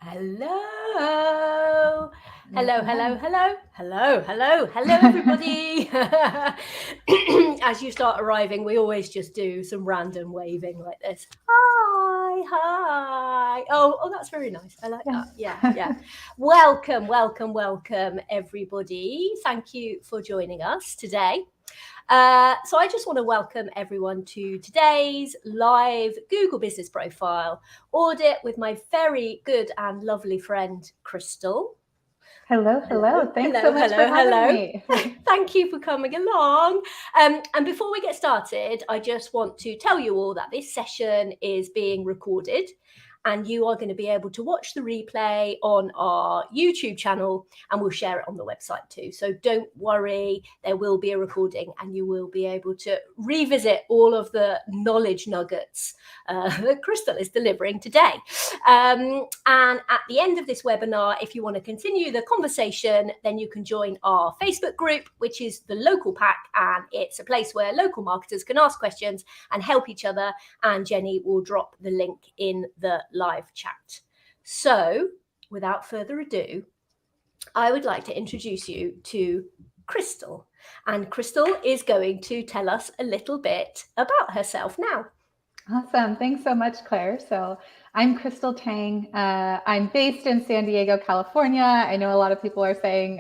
Hello. Hello, hello, Welcome. hello, hello, hello, hello, everybody. As you start arriving, we always just do some random waving like this. Hi, hi. Oh, that's very nice. I like Yes. that. Yeah. Welcome, welcome, welcome, everybody. Thank you for joining us today. So I just want to welcome everyone to today's live Google Business Profile audit with my very good and lovely friend, Krystal. Hello, Hello, hello. Thanks so hello, much for hello, having hello. me. Thank you for coming along. And before we get started, I just want to tell you all that this session is being recorded and you are going to be able to watch the replay on our YouTube channel and we'll share it on the website too. So don't worry, there will be a recording and you will be able to revisit all of the knowledge nuggets that Krystal is delivering today. And at the end of this webinar, if you want to continue the conversation, then you can join our Facebook group, which is the Local Pack, and it's a place where local marketers can ask questions and help each other. And Jenny will drop the link in the live chat. So without further ado, I would like to introduce you to Krystal. And Krystal is going to tell us a little bit about herself now. Awesome. Thanks so much, Claire. So I'm Krystal Taing. I'm based in San Diego, California. I know a lot of people are saying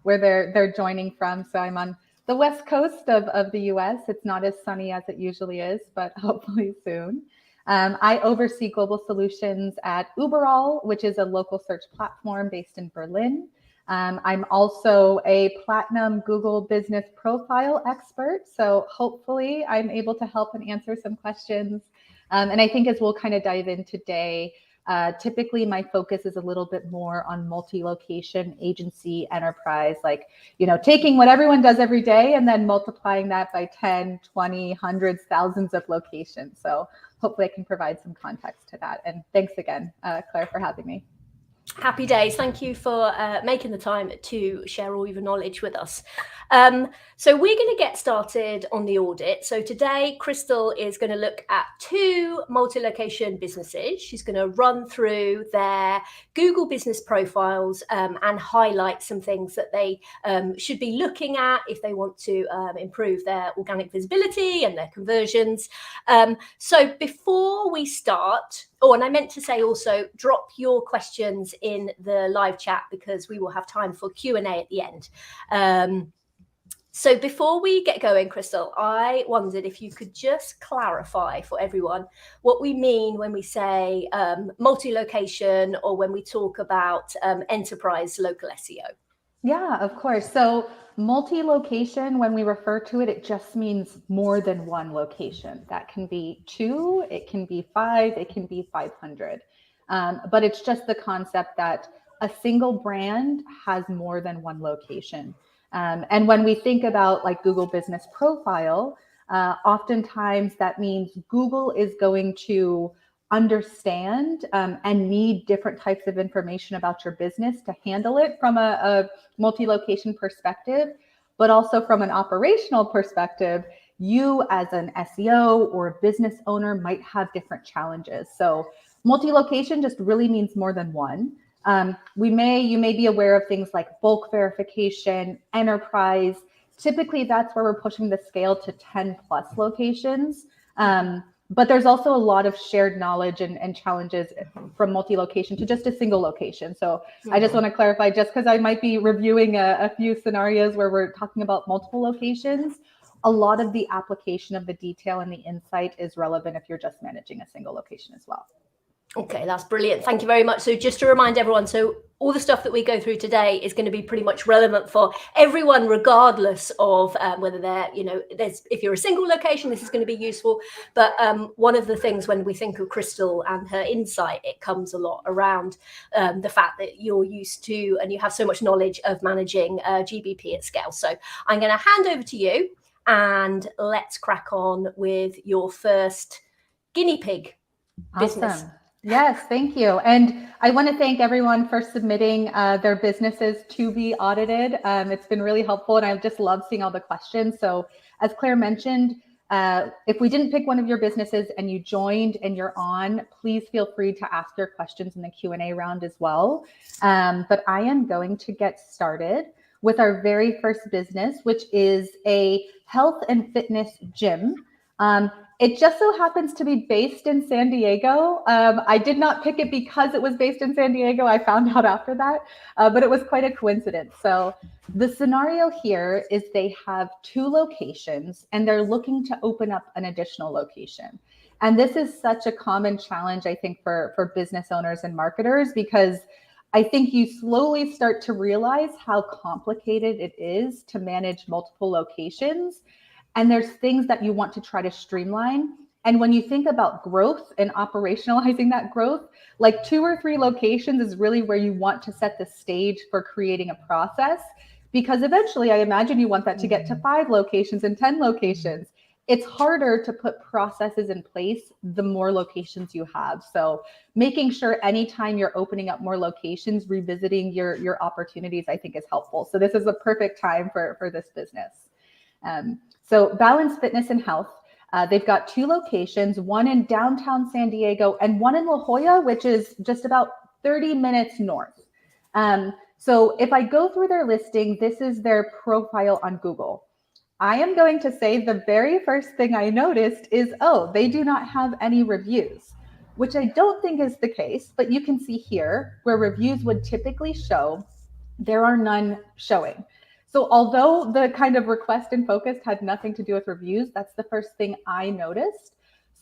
where they're joining from. So I'm on the west coast of the US. It's not as sunny as it usually is, but hopefully soon. I oversee global solutions at Uberall, which is a local search platform based in Berlin. I'm also a platinum Google Business Profile expert. So hopefully I'm able to help and answer some questions. And I think as we'll kind of dive in today, typically my focus is a little bit more on multi-location agency enterprise, like, taking what everyone does every day and then multiplying that by 10, 20, hundreds, thousands of locations. So hopefully I can provide some context to that. And thanks again, Claire, for having me. Happy days. Thank you for making the time to share all your knowledge with us. So we're going to get started on the audit. So today, Krystal is going to look at two multi-location businesses. She's going to run through their Google business profiles and highlight some things that they should be looking at if they want to improve their organic visibility and their conversions. So before we start, and I meant to say also, drop your questions in the live chat because we will have time for Q&A at the end. So before we get going, Krystal, I wondered if you could just clarify for everyone what we mean when we say multi-location or when we talk about enterprise local SEO. Yeah, of course. So multi-location, when we refer to it, it just means more than one location. That can be 2, it can be 5, it can be 500. But it's just the concept that a single brand has more than one location. And when we think about like Google Business Profile, oftentimes that means Google is going to understand and need different types of information about your business to handle it from a multi-location perspective, but also from an operational perspective. You as an SEO or a business owner might have different challenges. So multi-location just really means more than one. You may be aware of things like bulk verification, enterprise. Typically, that's where we're pushing the scale to 10 plus locations. But there's also a lot of shared knowledge and challenges from multi-location to just a single location. So I just want to clarify, just because I might be reviewing a few scenarios where we're talking about multiple locations, a lot of the application of the detail and the insight is relevant if you're just managing a single location as well. Okay, that's brilliant. Thank you very much. So just to remind everyone, so all the stuff that we go through today is going to be pretty much relevant for everyone, regardless of whether they're, if you're a single location, this is going to be useful. But one of the things when we think of Krystal and her insight, it comes a lot around the fact that you're used to and you have so much knowledge of managing GBP at scale. So I'm going to hand over to you and let's crack on with your first guinea pig business. Awesome. Yes, thank you. And I want to thank everyone for submitting their businesses to be audited. It's been really helpful and I just love seeing all the questions. So as Claire mentioned, If we didn't pick one of your businesses and you joined and you're on, please feel free to ask your questions in the Q&A round as well. But I am going to get started with our very first business, which is a health and fitness gym. It just so happens to be based in San Diego. I did not pick it because it was based in San Diego. I found out after that, but it was quite a coincidence. So the scenario here is they have 2 locations and they're looking to open up an additional location. And this is such a common challenge, I think, for business owners and marketers, because I think you slowly start to realize how complicated it is to manage multiple locations. And there's things that you want to try to streamline. And when you think about growth and operationalizing that growth, like 2 or 3 locations is really where you want to set the stage for creating a process, because eventually I imagine you want that to get to 5 locations and 10 locations. It's harder to put processes in place the more locations you have. So making sure anytime you're opening up more locations, revisiting your opportunities, I think is helpful. So this is a perfect time for this business. So Balance Fitness and Health, they've got 2 locations, one in downtown San Diego and one in La Jolla, which is just about 30 minutes north. So if I go through their listing, this is their profile on Google. I am going to say the very first thing I noticed is, oh, they do not have any reviews, which I don't think is the case, but you can see here where reviews would typically show, there are none showing. So although the kind of request and focus had nothing to do with reviews, that's the first thing I noticed.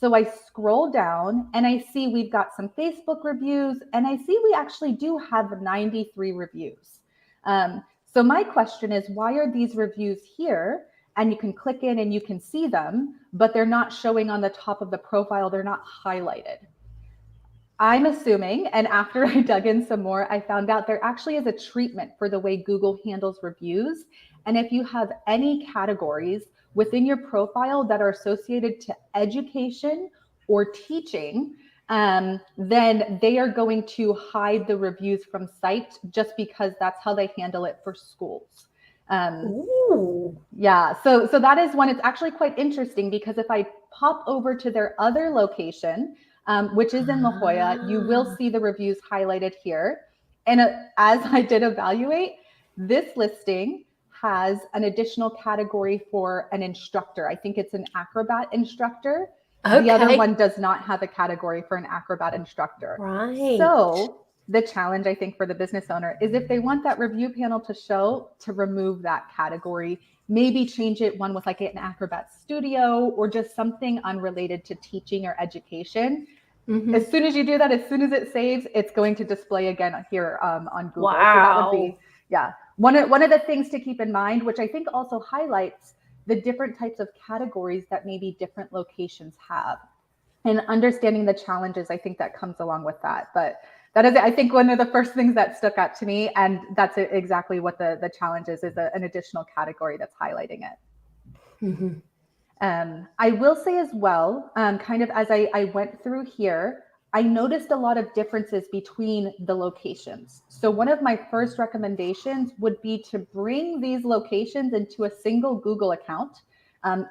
So I scroll down and I see we've got some Facebook reviews, and I see we actually do have 93 reviews. So my question is, why are these reviews here? And you can click in and you can see them, but they're not showing on the top of the profile. They're not highlighted. I'm assuming, and after I dug in some more, I found out there actually is a treatment for the way Google handles reviews. And if you have any categories within your profile that are associated to education or teaching, then they are going to hide the reviews from site, just because that's how they handle it for schools. Yeah, so that is one. It's actually quite interesting, because if I pop over to their other location, which is in La Jolla, you will see the reviews highlighted here. And as I did evaluate, this listing has an additional category for an instructor. I think it's an acrobat instructor. Okay. The other one does not have a category for an acrobat instructor. Right. So the challenge, I think, for the business owner is, if they want that review panel to show, to remove that category, maybe change it one with like an acrobat studio or just something unrelated to teaching or education. Mm-hmm. As soon as you do that, as soon as it saves, it's going to display again here on Google. Wow. So that would be, yeah, one of the things to keep in mind, which I think also highlights the different types of categories that maybe different locations have, and understanding the challenges, I think, that comes along with that. But that is, I think, one of the first things that stuck out to me, and that's exactly what the challenge is an additional category that's highlighting it. Mm-hmm. I will say as well, kind of as I went through here, I noticed a lot of differences between the locations. So one of my first recommendations would be to bring these locations into a single Google account.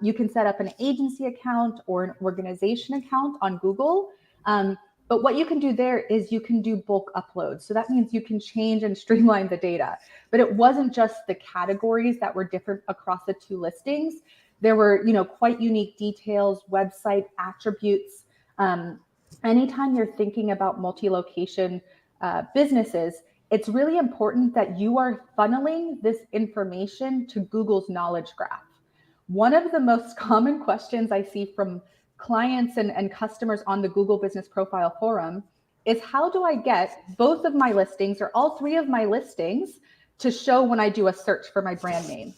You can set up an agency account or an organization account on Google. But what you can do there is you can do bulk uploads. So that means you can change and streamline the data. But it wasn't just the categories that were different across the 2 listings. There were, quite unique details, website attributes. Anytime you're thinking about multi-location businesses, it's really important that you are funneling this information to Google's knowledge graph. One of the most common questions I see from clients and customers on the Google Business Profile Forum is, how do I get both of my listings or all 3 of my listings to show when I do a search for my brand name?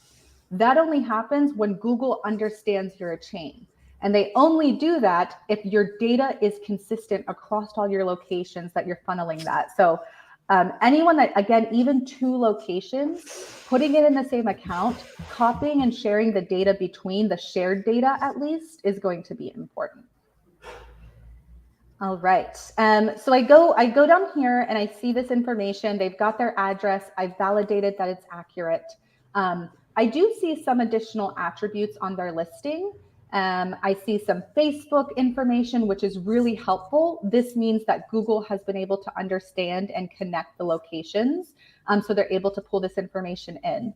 That only happens when Google understands you're a chain. And they only do that if your data is consistent across all your locations that you're funneling that. So anyone that, again, even 2 locations, putting it in the same account, copying and sharing the data between the shared data at least is going to be important. All right. So I go down here and I see this information. They've got their address. I've validated that it's accurate. I do see some additional attributes on their listing. I see some Facebook information, which is really helpful. This means that Google has been able to understand and connect the locations. So they're able to pull this information in.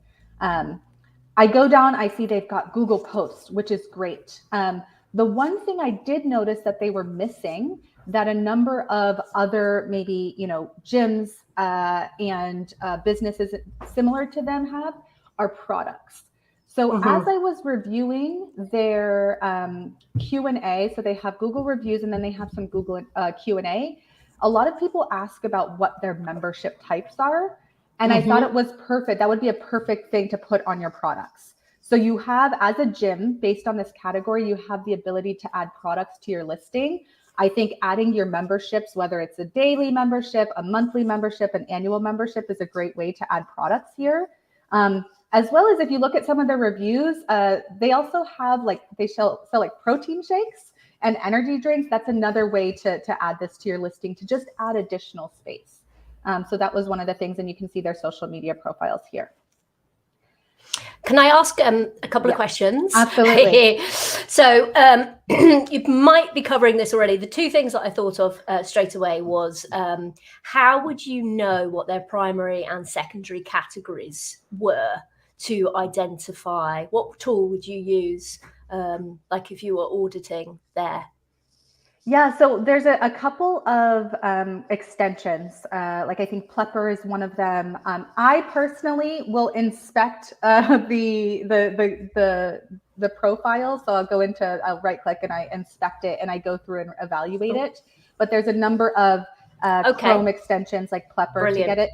I go down, I see they've got Google Posts, which is great. The one thing I did notice that they were missing, that a number of other maybe, gyms and businesses similar to them have, are products. So as I was reviewing their Q&A, so they have Google reviews and then they have some Google Q&A, a lot of people ask about what their membership types are. And I thought it was perfect. That would be a perfect thing to put on your products. So you have, as a gym, based on this category, you have the ability to add products to your listing. I think adding your memberships, whether it's a daily membership, a monthly membership, an annual membership, is a great way to add products here. As well as if you look at some of their reviews, they also have they sell protein shakes and energy drinks. That's another way to add this to your listing, to just add additional space. So that was one of the things, and you can see their social media profiles here. Can I ask a couple of questions? Absolutely. So you might be covering this already. The two things that I thought of straight away was how would you know what their primary and secondary categories were to identify? What tool would you use, like if you were auditing there? Yeah, so there's a couple of extensions. Like I think Plepper is one of them. I personally will inspect the profile. So I'll right click and I inspect it and I go through and evaluate it. But there's a number of Chrome extensions like Plepper to get it.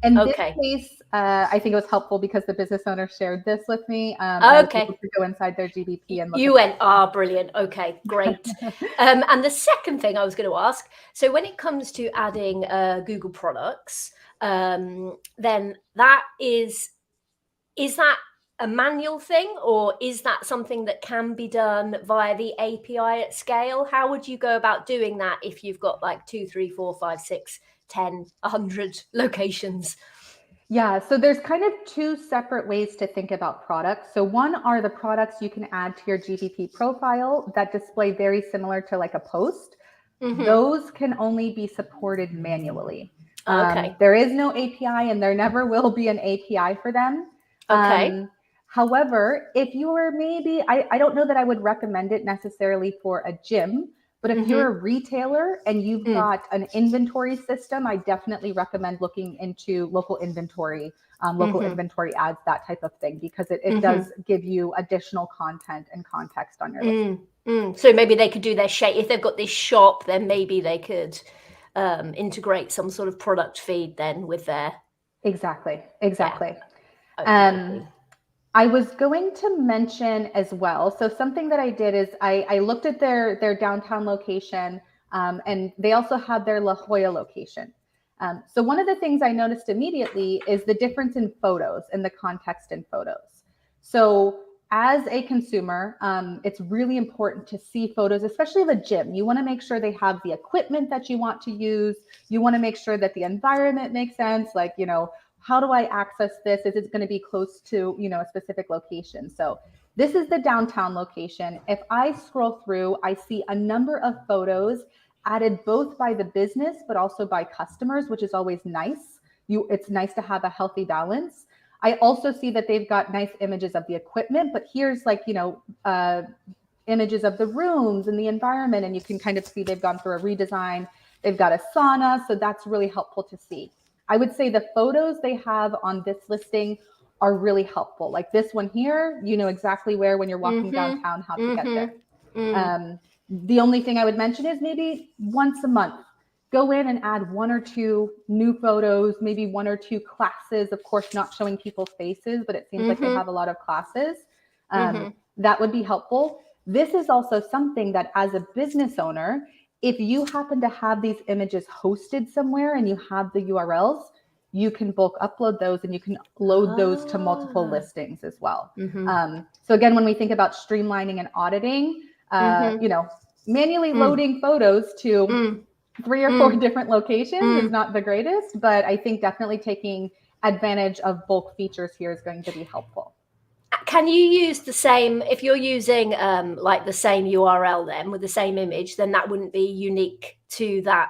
In this case, I think it was helpful because the business owner shared this with me. I was able to go inside their GBP and look. You went, brilliant. Okay, great. And the second thing I was going to ask, so when it comes to adding Google products, then that is that a manual thing, or is that something that can be done via the API at scale? How would you go about doing that if you've got like 2, 3, 4, 5, 6, 10, 100 locations? Yeah, so there's kind of two separate ways to think about products. So one are the products you can add to your GBP profile that display very similar to like a post. Those can only be supported manually. There is no API and there never will be an API for them. However, if you were maybe, I don't know that I would recommend it necessarily for a gym, but if you're a retailer and you've got an inventory system, I definitely recommend looking into local inventory ads, that type of thing, because it does give you additional content and context on your listing. So maybe they could do their shape. If they've got this shop, then maybe they could integrate some sort of product feed then with their... Exactly. Okay. I was going to mention as well, so something that I did is I looked at their downtown location, and they also had their La Jolla location. So one of the things I noticed immediately is the difference in photos and the context in photos. So as a consumer, it's really important to see photos, especially of a gym. You want to make sure they have the equipment that you want to use. You want to make sure that the environment makes sense. Like, how do I access this? Is it going to be close to, a specific location? So this is the downtown location. If I scroll through, I see a number of photos added both by the business, but also by customers, which is always nice. It's nice to have a healthy balance. I also see that they've got nice images of the equipment, but here's images of the rooms and the environment. And you can kind of see they've gone through a redesign. They've got a sauna. So that's really helpful to see. I would say the photos they have on this listing are really helpful. Like this one here, you know exactly where, when you're walking downtown, how to get there. The only thing I would mention is maybe once a month, go in and add 1 or 2 new photos, maybe 1 or 2 classes, of course, not showing people's faces, but it seems like they have a lot of classes. That would be helpful. This is also something that as a business owner, if you happen to have these images hosted somewhere and you have the URLs, you can bulk upload those and you can load those to multiple listings as well. So again, when we think about streamlining and auditing, manually loading photos to 3 or 4 different locations is not the greatest, but I think definitely taking advantage of bulk features here is going to be helpful. can you use the same, if you're using like the same URL then with the same image, then that wouldn't be unique to that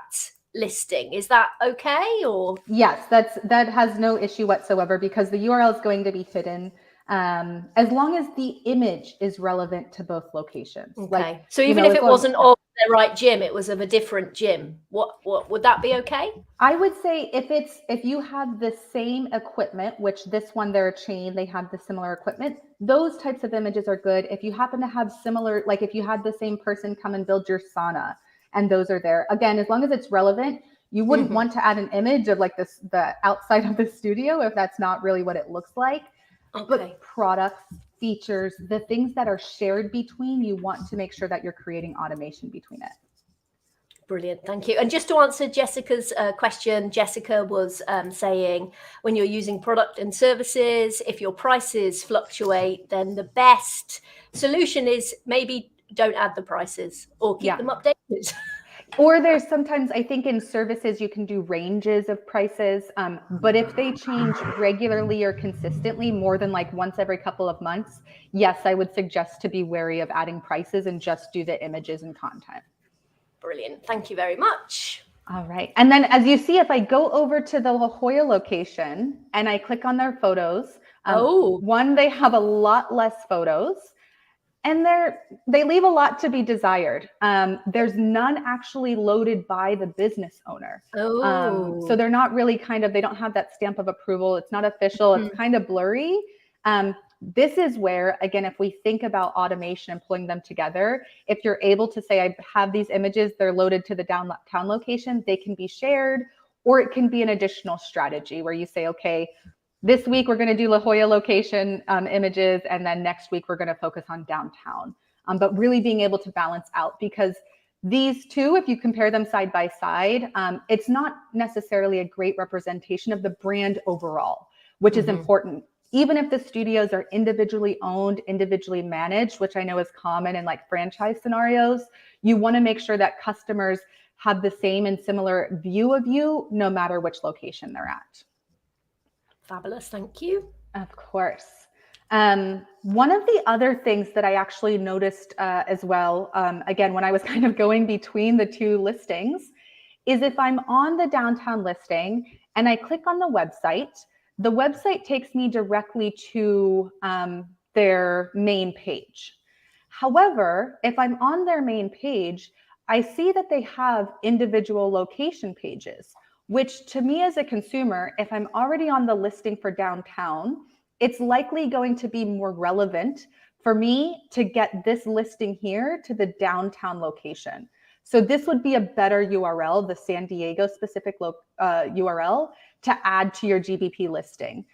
listing. Is that okay? Or yes, that has no issue whatsoever, because the URL is going to be hidden as long as the image is relevant to both locations. Okay. Like, so even if it wasn't of the right gym, it was of a different gym, what would that be okay? I would say if you have the same equipment, which this one, they're a chain, they have the similar equipment, those types of images are good. If you happen to have similar, like if you had the same person come and build your sauna and those are there, again, as long as it's relevant, you wouldn't want to add an image of like this, the outside of the studio, if that's not really what it looks like. Okay. But products, features, the things that are shared between, you want to make sure that you're creating automation between it. Brilliant, thank you. And just to answer Jessica's question, Jessica was saying when you're using product and services, if your prices fluctuate, then the best solution is maybe don't add the prices or keep them updated. Or there's sometimes, I think in services, you can do ranges of prices, but if they change regularly or consistently, more than like once every couple of months, yes, I would suggest to be wary of adding prices and just do the images and content. Brilliant. Thank you very much. All right. And then as you see, if I go over to the La Jolla location and I click on their photos, one, they have a lot less photos and they leave a lot to be desired. There's none actually loaded by the business owner. So they're not really they don't have that stamp of approval. It's not official. It's kind of blurry. This is where, again, if we think about automation and pulling them together, if you're able to say, I have these images, they're loaded to the downtown location, they can be shared, or it can be an additional strategy where you say, okay, this week we're going to do La Jolla location images, and then next week we're going to focus on downtown. But really being able to balance out, because these two, if you compare them side by side, it's not necessarily a great representation of the brand overall, which is important. Even if the studios are individually owned, individually managed, which I know is common in like franchise scenarios, you want to make sure that customers have the same and similar view of you, no matter which location they're at. Fabulous, thank you. Of course. One of the other things that I actually noticed as well, again, when I was kind of going between the two listings, is if I'm on the downtown listing and I click on the website takes me directly to their main page. However, if I'm on their main page, I see that they have individual location pages, which to me as a consumer, if I'm already on the listing for downtown, it's likely going to be more relevant for me to get this listing here to the downtown location. So this would be a better URL, the San Diego specific URL, to add to your GBP listing.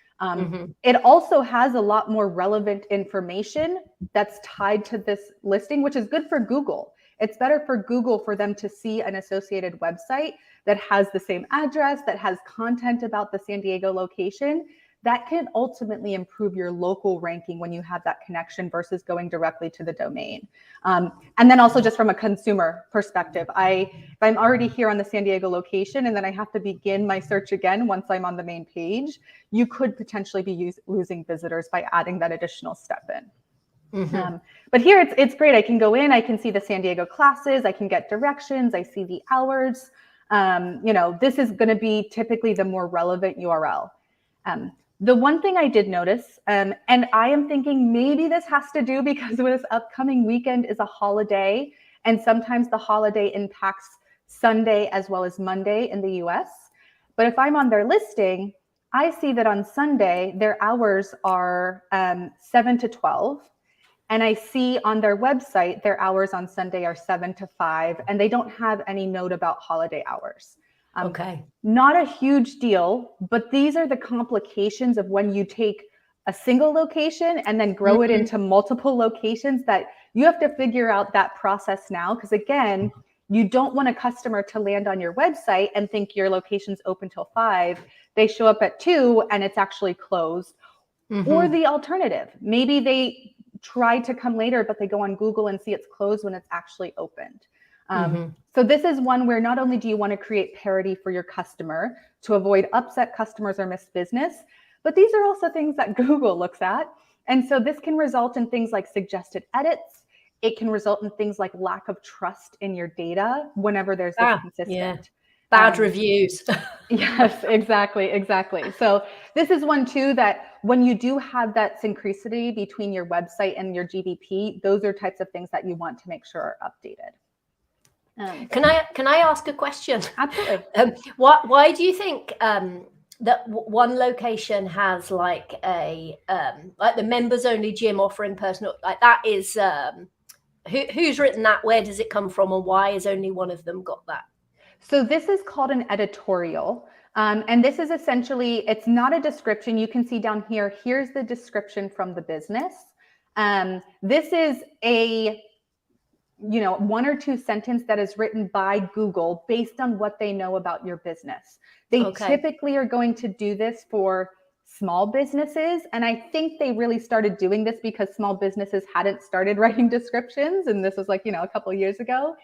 It also has a lot more relevant information that's tied to this listing, which is good for Google. It's better for Google for them to see an associated website that has the same address, that has content about the San Diego location. That can ultimately improve your local ranking when you have that connection versus going directly to the domain. And then also just from a consumer perspective, if I'm already here on the San Diego location and then I have to begin my search again once I'm on the main page, you could potentially be losing visitors by adding that additional step in. But here it's great. I can go in, I can see the San Diego classes, I can get directions, I see the hours. This is going to be typically the more relevant URL. The one thing I did notice, and I am thinking maybe this has to do because this upcoming weekend is a holiday, and sometimes the holiday impacts Sunday as well as Monday in the US. But if I'm on their listing, I see that on Sunday, their hours are 7 to 12. And I see on their website, their hours on Sunday are 7 to 5, and they don't have any note about holiday hours. Not a huge deal, but these are the complications of when you take a single location and then grow it into multiple locations, that you have to figure out that process now. Because again, you don't want a customer to land on your website and think your location's open till 5. They show up at 2 and it's actually closed. Or the alternative, maybe they try to come later, but they go on Google and see it's closed when it's actually opened. So this is one where not only do you want to create parity for your customer to avoid upset customers or missed business, but these are also things that Google looks at. And so this can result in things like suggested edits. It can result in things like lack of trust in your data whenever there's this consistent. Yeah. Bad reviews. Yes, exactly. So this is one too, that when you do have that synchronicity between your website and your GBP, those are types of things that you want to make sure are updated. Can I ask a question? Absolutely. Why do you think that one location has like a like the members only gym offering personal, like that is who's written that? Where does it come from, and why has only one of them got that? So this is called an editorial. And this is essentially, it's not a description. You can see down here, here's the description from the business. This is a, 1 or 2 sentence that is written by Google based on what they know about your business. They typically are going to do this for small businesses. And I think they really started doing this because small businesses hadn't started writing descriptions. And this was like, a couple of years ago.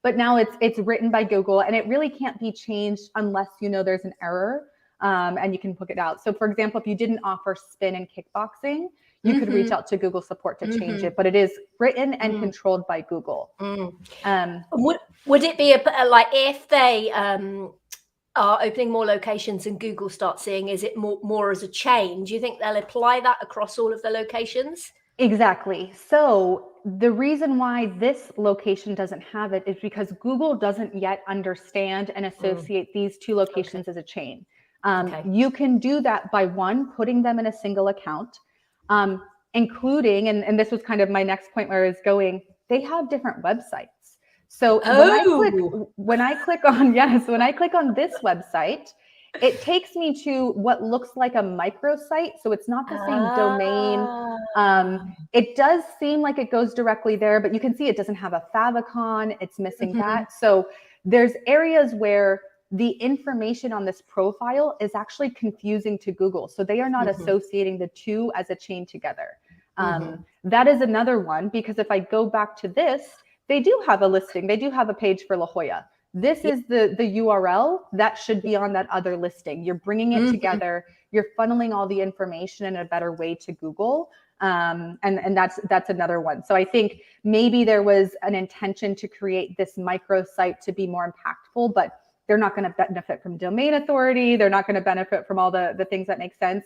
But now it's written by Google, and it really can't be changed unless there's an error, and you can book it out. So for example, if you didn't offer spin and kickboxing, you could reach out to Google support to change it, but it is written and controlled by Google. Would it be like if they are opening more locations and Google starts seeing, is it more as a chain? Do you think they'll apply that across all of the locations? Exactly. So the reason why this location doesn't have it is because Google doesn't yet understand and associate these 2 locations as a chain. You can do that by putting them in a single account, including, and this was kind of my next point where I was going, they have different websites. So when I click on this website, it takes me to what looks like a microsite. So it's not the same domain. It does seem like it goes directly there, but you can see it doesn't have a favicon. It's missing that. So there's areas where the information on this profile is actually confusing to Google. So they are not associating the 2 as a chain together. That is another one, because if I go back to this, they do have a listing. They do have a page for La Jolla. This is the URL that should be on that other listing. You're bringing it together. You're funneling all the information in a better way to Google. And that's another one. So I think maybe there was an intention to create this microsite to be more impactful, but they're not going to benefit from domain authority. They're not going to benefit from all the things that make sense.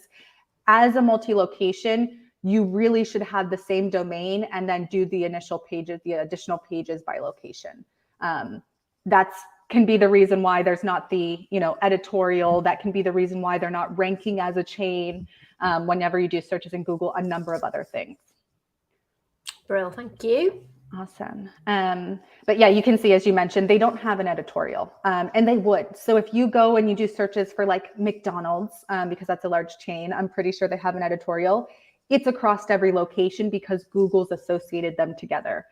As a multi-location, you really should have the same domain and then do the initial pages, the additional pages by location. That's can be the reason why there's not the editorial. That can be the reason why they're not ranking as a chain whenever you do searches in Google, a number of other things. Brilliant, thank you. Awesome. But yeah, you can see, as you mentioned, they don't have an editorial, and they would. So if you go and you do searches for like McDonald's, because that's a large chain, I'm pretty sure they have an editorial. It's across every location because Google's associated them together.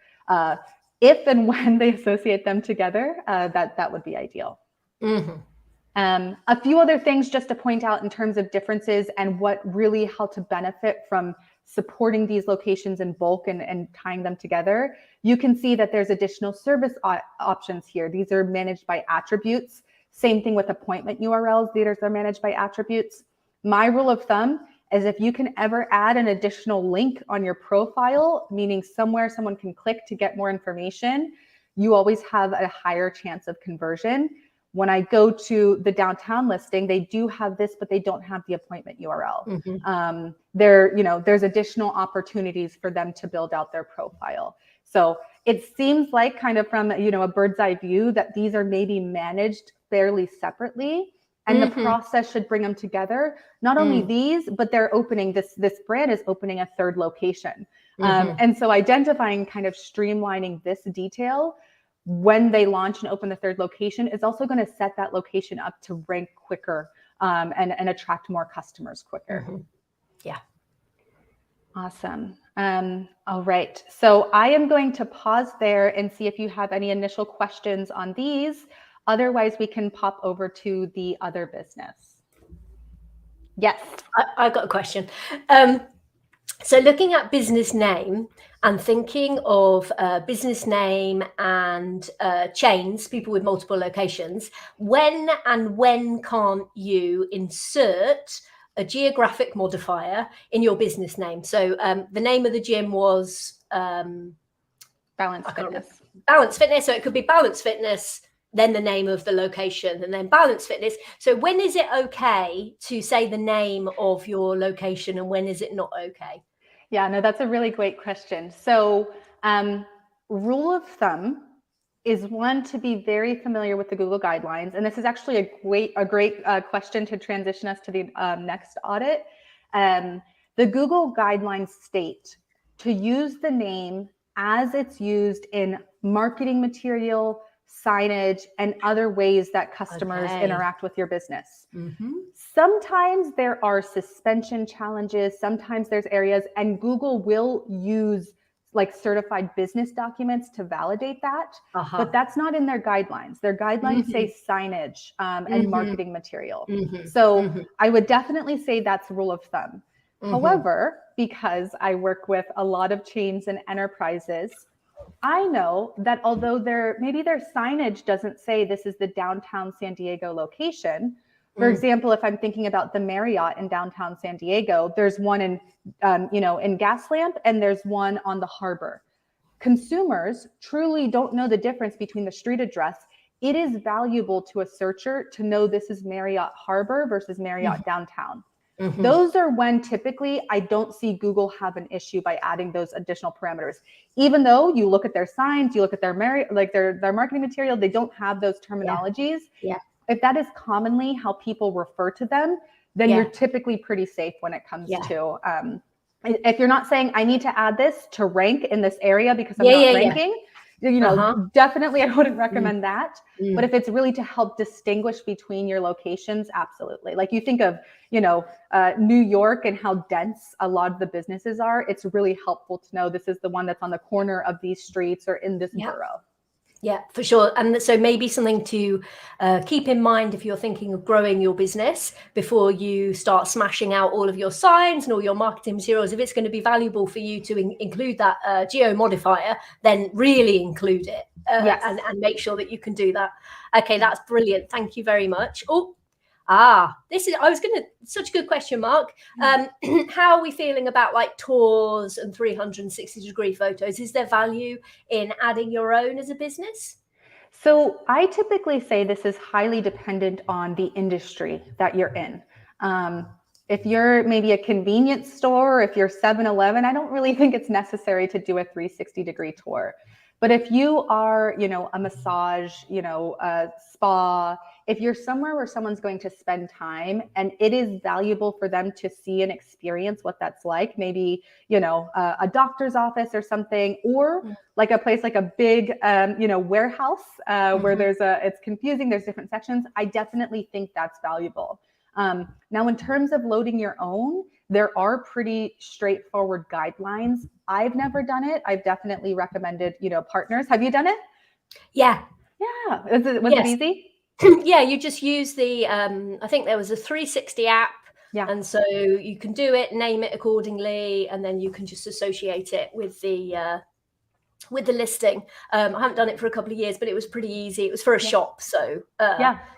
If and when they associate them together, that would be ideal. A few other things just to point out in terms of differences and how to benefit from supporting these locations in bulk and tying them together. You can see that there's additional service options here. These are managed by attributes. Same thing with appointment URLs. These are managed by attributes. My rule of thumb is if you can ever add an additional link on your profile, meaning somewhere someone can click to get more information, you always have a higher chance of conversion. When I go to the downtown listing, they do have this, but they don't have the appointment URL. There's additional opportunities for them to build out their profile. So it seems like kind of from a bird's eye view that these are maybe managed fairly separately. And the process should bring them together. Not only these, but they're opening this brand is opening a 3rd location. And so identifying, kind of streamlining this detail when they launch and open the 3rd location is also going to set that location up to rank quicker and attract more customers quicker. Yeah. Awesome. All right. So I am going to pause there and see if you have any initial questions on these. Otherwise, we can pop over to the other business. Yes. I've got a question. So looking at business name and thinking of business name and chains, people with multiple locations, when can't you insert a geographic modifier in your business name. So the name of the gym was Balance Fitness. Balance Fitness. So it could be Balance Fitness, then the name of the location, and then Balance Fitness. So when is it okay to say the name of your location, and when is it not okay? Yeah, no, that's a really great question. So rule of thumb is one to be very familiar with the Google guidelines. And this is actually a great question to transition us to the next audit. The Google guidelines state to use the name as it's used in marketing material, signage, and other ways that customers interact with your business. Sometimes there are suspension challenges. Sometimes there's areas, and Google will use like certified business documents to validate that, but that's not in their guidelines. Their guidelines say signage and marketing material. So I would definitely say that's rule of thumb. However, because I work with a lot of chains and enterprises, I know that although maybe their signage doesn't say this is the downtown San Diego location. For example, if I'm thinking about the Marriott in downtown San Diego, there's one in Gaslamp, and there's one on the harbor. Consumers truly don't know the difference between the street address. It is valuable to a searcher to know this is Marriott Harbor versus Marriott Downtown. Those are when typically I don't see Google have an issue by adding those additional parameters. Even though you look at their signs, you look at their marketing material, they don't have those terminologies. If that is commonly how people refer to them, then you're typically pretty safe when it comes to, if you're not saying I need to add this to rank in this area because I'm not ranking, definitely I wouldn't recommend that. But if it's really to help distinguish between your locations, absolutely. Like you think of, New York and how dense a lot of the businesses are, it's really helpful to know this is the one that's on the corner of these streets or in this borough. Yeah, for sure. And so maybe something to keep in mind if you're thinking of growing your business before you start smashing out all of your signs and all your marketing materials. If it's going to be valuable for you to include that geo modifier, then really include it and make sure that you can do that. Okay, that's brilliant. Thank you very much. Such a good question, Mark. How are we feeling about like tours and 360-degree photos? Is there value in adding your own as a business? So I typically say this is highly dependent on the industry that you're in. If you're maybe a convenience store, if you're 7-Eleven, I don't really think it's necessary to do a 360-degree tour. But if you are, a massage, a spa, if you're somewhere where someone's going to spend time and it is valuable for them to see and experience what that's like, maybe, a doctor's office or something, or like a place like a big, warehouse where it's confusing, there's different sections. I definitely think that's valuable. Now, in terms of loading your own, there are pretty straightforward guidelines. I've never done it. I've definitely recommended, partners. Have you done it? Yeah. Yeah. Was it easy? Yeah, you just use the, I think there was a 360 app. Yeah. And so you can do it, name it accordingly, and then you can just associate it with the listing. I haven't done it for a couple of years, but it was pretty easy. It was for a shop. So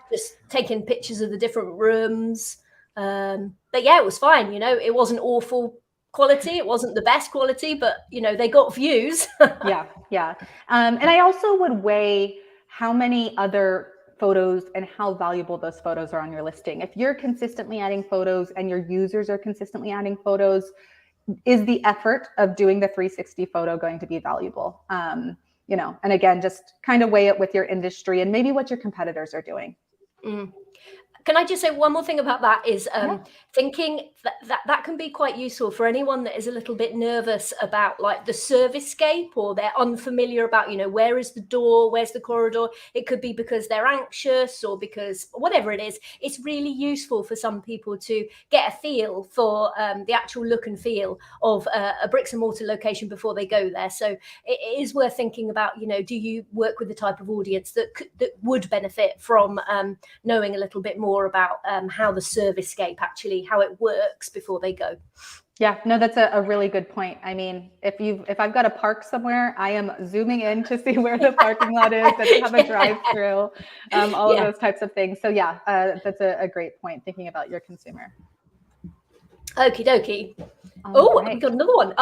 just taking pictures of the different rooms. But yeah, it was fine. It wasn't awful quality. It wasn't the best quality, but they got views. Yeah. And I also would weigh how many other photos and how valuable those photos are on your listing. If you're consistently adding photos and your users are consistently adding photos, is the effort of doing the 360 photo going to be valuable? And again, just kind of weigh it with your industry and maybe what your competitors are doing. Can I just say one more thing about that is thinking that can be quite useful for anyone that is a little bit nervous about like the servicescape, or they're unfamiliar about, where is the door, where's the corridor. It could be because they're anxious or because whatever it is. It's really useful for some people to get a feel for the actual look and feel of a bricks and mortar location before they go there. So it is worth thinking about, do you work with the type of audience that would benefit from knowing a little bit more about how the servicescape actually, how it works before they go. Yeah, no, that's a really good point. I mean, if I've got to park somewhere, I am zooming in to see where the parking lot is. Does it have a drive-through? All of those types of things. So that's a great point, thinking about your consumer. Okie dokie. We've got another one.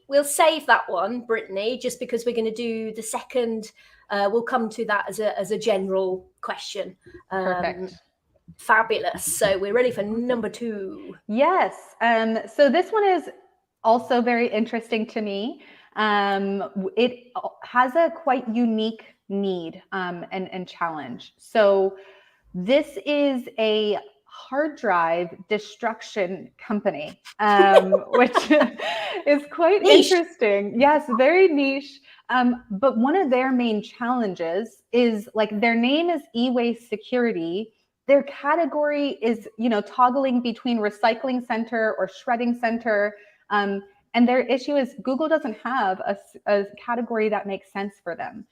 We'll save that one, Brittany, just because we're going to do the second. We'll come to that as a general question. Perfect. Fabulous. So we're ready for number 2. Yes. So this one is also very interesting to me. It has a quite unique need and challenge. So this is a hard drive destruction company, which is quite Niche. Interesting. Yes, very niche. But one of their main challenges is like their name is e-waste security. Their category is, toggling between recycling center or shredding center. And their issue is Google doesn't have a category that makes sense for them.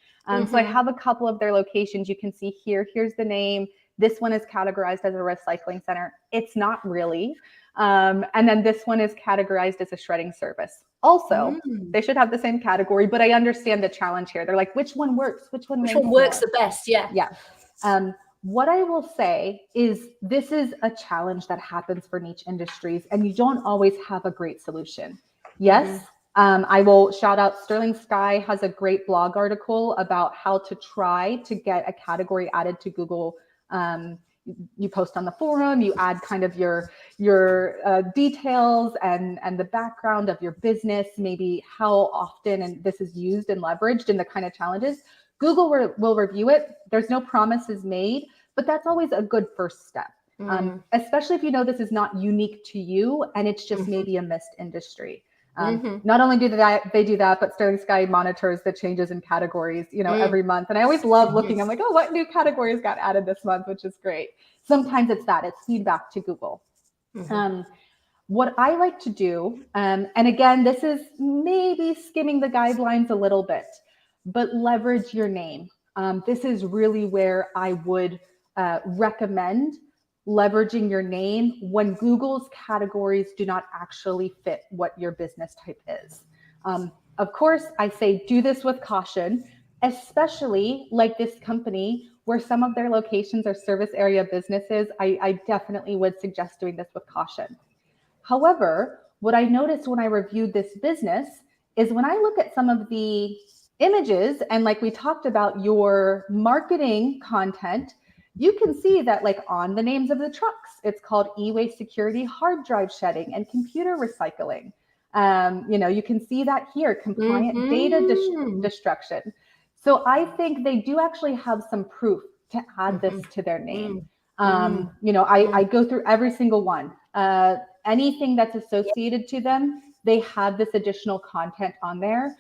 So I have a couple of their locations. You can see here. Here's the name. This one is categorized as a recycling center. It's not really. And then this one is categorized as a shredding service. Also, they should have the same category, but I understand the challenge here. They're like, which one works? Which one works the best? Yeah. Yeah. What I will say is this is a challenge that happens for niche industries, and you don't always have a great solution. Yes, I will shout out Sterling Sky has a great blog article about how to try to get a category added to Google. You post on the forum, you add kind of your details and the background of your business, maybe how often and this is used and leveraged and the kind of challenges. Google will review it. There's no promises made, but that's always a good first step, especially if you know this is not unique to you and it's just maybe a missed industry. Not only do they do that, but Sterling Sky monitors the changes in categories, every month. And I always love looking. I'm like, oh, what new categories got added this month, which is great. Sometimes it's feedback to Google. What I like to do, and again, this is maybe skimming the guidelines a little bit, but leverage your name. This is really where I would recommend leveraging your name when Google's categories do not actually fit what your business type is. Of course, I say do this with caution, especially like this company where some of their locations are service area businesses. I definitely would suggest doing this with caution. However, what I noticed when I reviewed this business is when I look at some of the images and like we talked about your marketing content, you can see that like on the names of the trucks, it's called e-waste security, hard drive shedding, and computer recycling. You can see that here, compliant data destruction. So I think they do actually have some proof to add this to their name. I go through every single one. Anything that's associated to them, they have this additional content on there.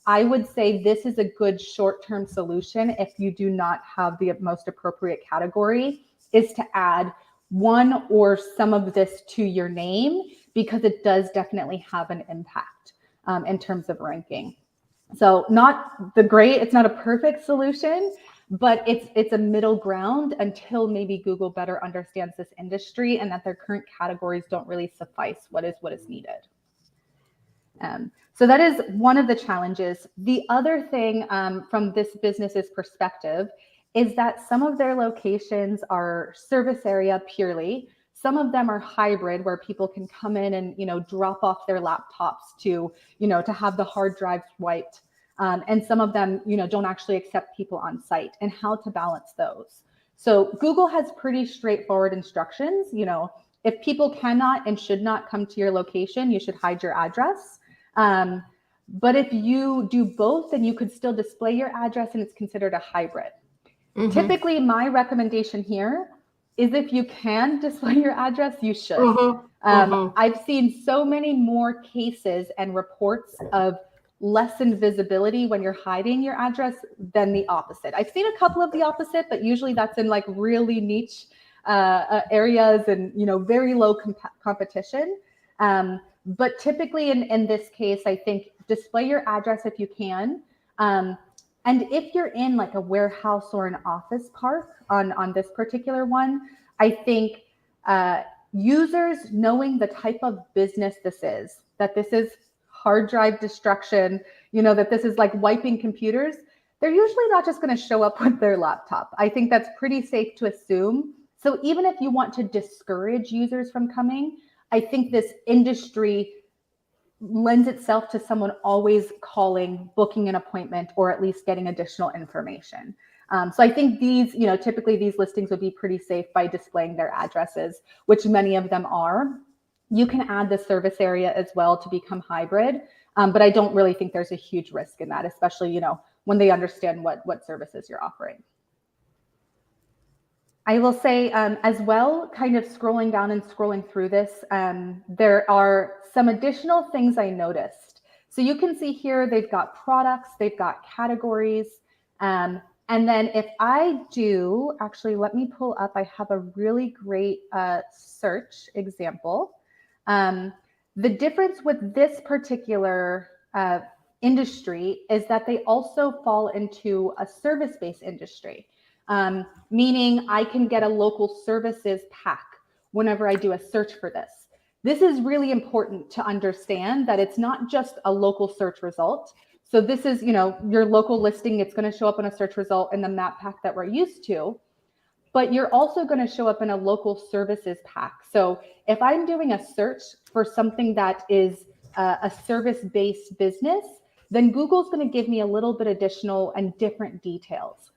I would say this is a good short-term solution if you do not have the most appropriate category, is to add one or some of this to your name, because it does definitely have an impact in terms of ranking. So it's not a perfect solution, but it's a middle ground until maybe Google better understands this industry and that their current categories don't really suffice what is needed. So that is one of the challenges. The other thing from this business's perspective is that some of their locations are service area purely. Some of them are hybrid, where people can come in and drop off their laptops to have the hard drives wiped. And some of them don't actually accept people on site, and how to balance those. So Google has pretty straightforward instructions. If people cannot and should not come to your location, you should hide your address. But if you do both, then you could still display your address and it's considered a hybrid. Typically, my recommendation here is if you can display your address, you should. I've seen so many more cases and reports of lessened visibility when you're hiding your address than the opposite. I've seen a couple of the opposite, but usually that's in like really niche areas and very low competition. But typically in this case, I think display your address if you can. And if you're in like a warehouse or an office park on this particular one, I think users knowing the type of business this is, that this is hard drive destruction, that this is like wiping computers, they're usually not just going to show up with their laptop. I think that's pretty safe to assume. So even if you want to discourage users from coming, I think this industry lends itself to someone always calling, booking an appointment, or at least getting additional information. So I think these, typically these listings would be pretty safe by displaying their addresses, which many of them are. You can add the service area as well to become hybrid, but I don't really think there's a huge risk in that, especially, when they understand what services you're offering. I will say as well, kind of scrolling down and scrolling through this, there are some additional things I noticed. So you can see here, they've got products, they've got categories. And then if I do, actually, let me pull up, I have a really great search example. The difference with this particular industry is that they also fall into a service-based industry. Meaning I can get a local services pack whenever I do a search for this. This is really important to understand that it's not just a local search result. So this is, your local listing, it's going to show up in a search result in the map pack that we're used to, but you're also going to show up in a local services pack. So if I'm doing a search for something that is a service-based business, then Google's going to give me a little bit additional and different details.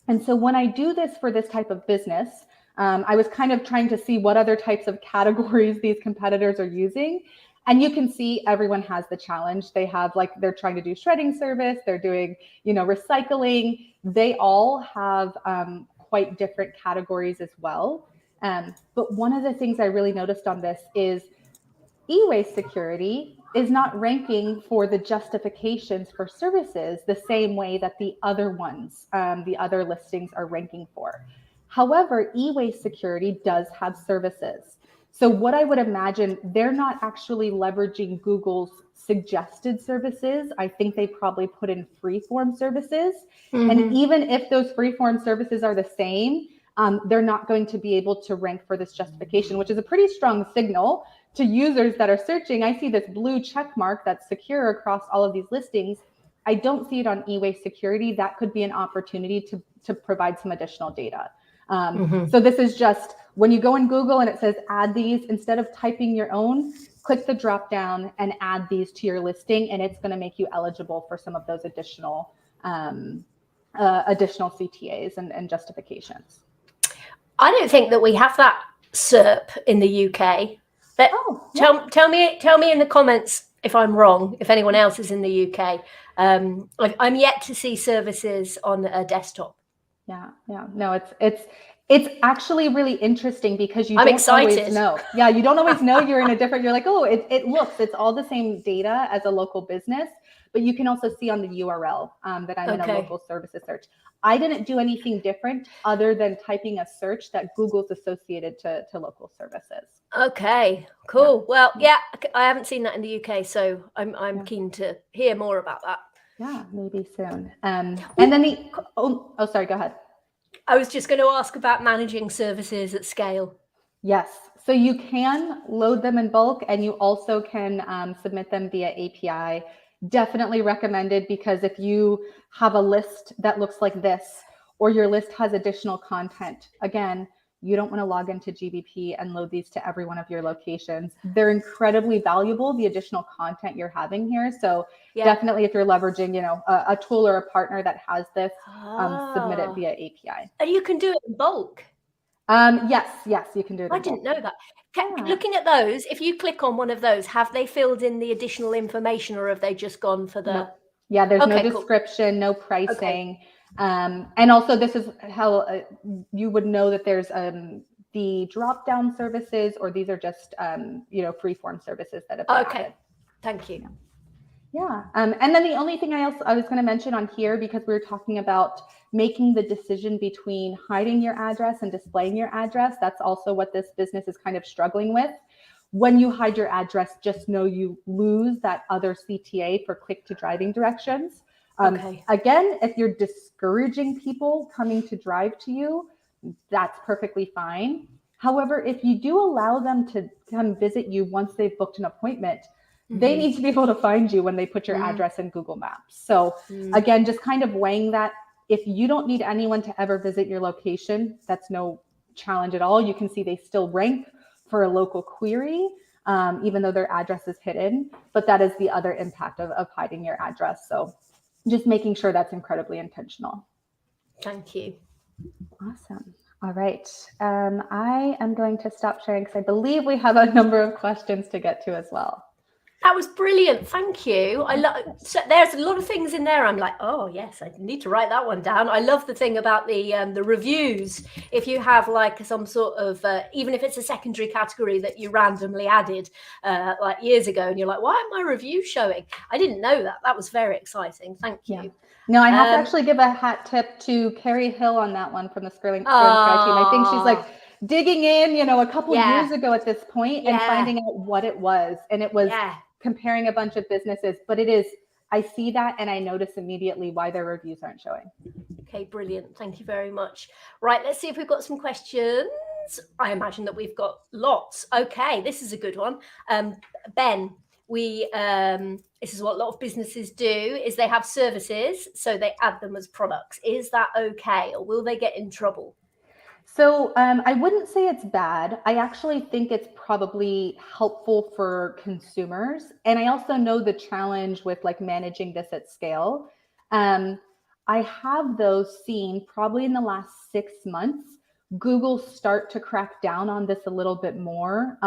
And so when I do this for this type of business, I was kind of trying to see what other types of categories these competitors are using. And you can see everyone has the challenge. They have they're trying to do shredding service. They're doing, recycling. They all have quite different categories as well. But one of the things I really noticed on this is e-waste security is not ranking for the justifications for services the same way that the other ones, the other listings are ranking for. However, e-waste security does have services. So what I would imagine, they're not actually leveraging Google's suggested services. I think they probably put in free-form services. Mm-hmm. And even if those free-form services are the same, they're not going to be able to rank for this justification, which is a pretty strong signal to users that are searching. I see this blue check mark that's secure across all of these listings. I don't see it on e-waste security. That could be an opportunity to provide some additional data. So this is just when you go in Google and it says add these, instead of typing your own, click the drop down and add these to your listing, and it's going to make you eligible for some of those additional CTAs and justifications. I don't think that we have that SERP in the UK. But tell me in the comments if I'm wrong, if anyone else is in the UK. I'm yet to see services on a desktop. Yeah. No, it's actually really interesting because you don't always know. Yeah, you don't always know you're in a different, you're like, oh, it's all the same data as a local business, but you can also see on the URL that I'm in a local services search. I didn't do anything different other than typing a search that Google's associated to local services. Okay, cool. Well, I haven't seen that in the UK, so I'm keen to hear more about that. Yeah, maybe soon. And then sorry, go ahead. I was just going to ask about managing services at scale. Yes, so you can load them in bulk, and you also can submit them via API. Definitely recommended, because if you have a list that looks like this, or your list has additional content, again, you don't want to log into GBP and load these to every one of your locations. They're incredibly valuable, the additional content you're having here. So definitely, if you're leveraging, a tool or a partner that has this, submit it via API. And you can do it in bulk. Yes, you can do it. I didn't know that. Looking at those, if you click on one of those, have they filled in the additional information, or have they just gone for the? No. Yeah, there's no description, no pricing. And also, this is how you would know that there's the drop-down services, or these are just free-form services that have been added. Thank you. Yeah. And then the only thing I was going to mention on here, because we were talking about making the decision between hiding your address and displaying your address, that's also what this business is kind of struggling with. When you hide your address, just know you lose that other CTA for click to driving directions. Again, if you're discouraging people coming to drive to you, that's perfectly fine. However, if you do allow them to come visit you once they've booked an appointment, they need to be able to find you when they put your address in Google Maps. So again, just kind of weighing that. If you don't need anyone to ever visit your location, that's no challenge at all. You can see they still rank for a local query. even though their address is hidden. But that is the other impact of hiding your address. So just making sure that's incredibly intentional. Thank you. Awesome. All right. I am going to stop sharing because I believe we have a number of questions to get to as well. That was brilliant. Thank you. I love. So there's a lot of things in there. I'm like, oh yes, I need to write that one down. I love the thing about the reviews. If you have like some sort of, even if it's a secondary category that you randomly added like years ago, and you're like, why aren't my reviews showing? I didn't know that. That was very exciting. Thank you. Yeah. No, I have to actually give a hat tip to Carrie Hill on that one from the Scrolling Sky team. I think she's like digging in, a couple years ago at this point and finding out what it was. And it was comparing a bunch of businesses, but I see that and I notice immediately why their reviews aren't showing. Okay, brilliant. Thank you very much. Right, let's see if we've got some questions. I imagine that we've got lots. Okay, this is a good one. Ben, this is what a lot of businesses do, is they have services, so they add them as products. Is that okay, or will they get in trouble? So I wouldn't say it's bad. I actually think it's probably helpful for consumers. And I also know the challenge with like managing this at scale. I have those seen probably in the last 6 months, Google start to crack down on this a little bit more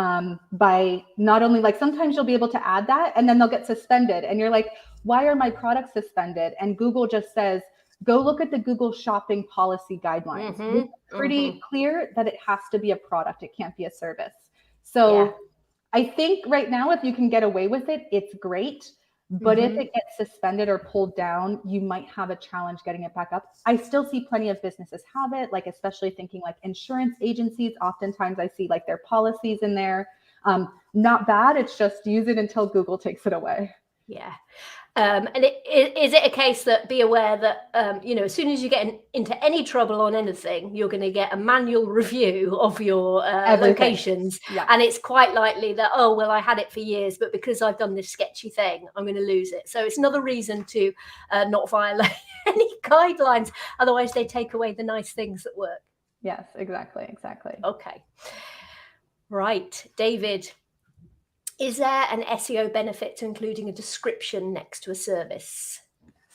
by not only like sometimes you'll be able to add that and then they'll get suspended. And you're like, why are my products suspended? And Google just says, go look at the Google shopping policy guidelines. It's pretty clear that it has to be a product. It can't be a service. So I think right now, if you can get away with it, it's great. But if it gets suspended or pulled down, you might have a challenge getting it back up. I still see plenty of businesses have it, like especially thinking like insurance agencies. Oftentimes I see like their policies in there. Not bad. It's just use it until Google takes it away. Yeah. And is it a case that be aware that, as soon as you get into any trouble on anything, you're going to get a manual review of your locations. Yeah. And it's quite likely that, oh, well, I had it for years, but because I've done this sketchy thing, I'm going to lose it. So it's another reason to not violate any guidelines. Otherwise, they take away the nice things that work. Yes, exactly. Okay. Right. David. Is there an SEO benefit to including a description next to a service?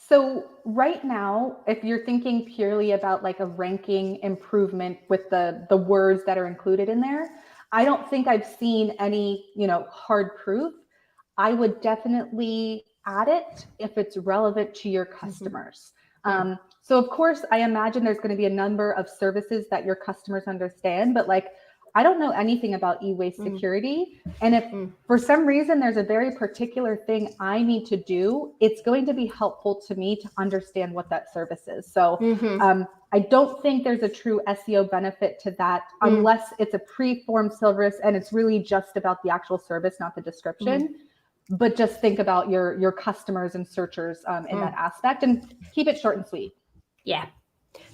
So right now, if you're thinking purely about like a ranking improvement with the words that are included in there, I don't think I've seen any, hard proof. I would definitely add it if it's relevant to your customers. So of course, I imagine there's going to be a number of services that your customers understand, but like, I don't know anything about e-waste security. And if for some reason there's a very particular thing I need to do, it's going to be helpful to me to understand what that service is. So I don't think there's a true SEO benefit to that unless it's a pre-formed service and it's really just about the actual service, not the description. But just think about your customers and searchers in that aspect and keep it short and sweet. Yeah.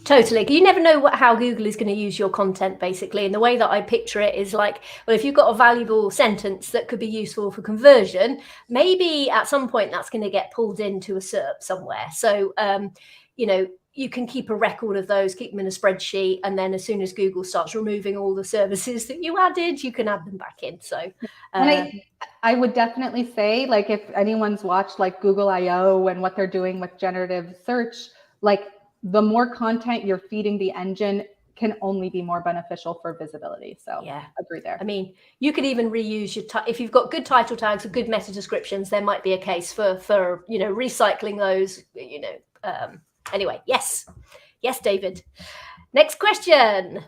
Totally. You never know how Google is going to use your content, basically. And the way that I picture it is like, well, if you've got a valuable sentence that could be useful for conversion, maybe at some point that's going to get pulled into a SERP somewhere. So, you can keep a record of those, keep them in a spreadsheet. And then as soon as Google starts removing all the services that you added, you can add them back in. So I would definitely say, like, if anyone's watched like Google I/O and what they're doing with generative search, like, the more content you're feeding the engine can only be more beneficial for visibility. So yeah, agree there. I mean, you could even reuse your, if you've got good title tags or good meta descriptions, there might be a case for recycling those, anyway, yes, David. Next question.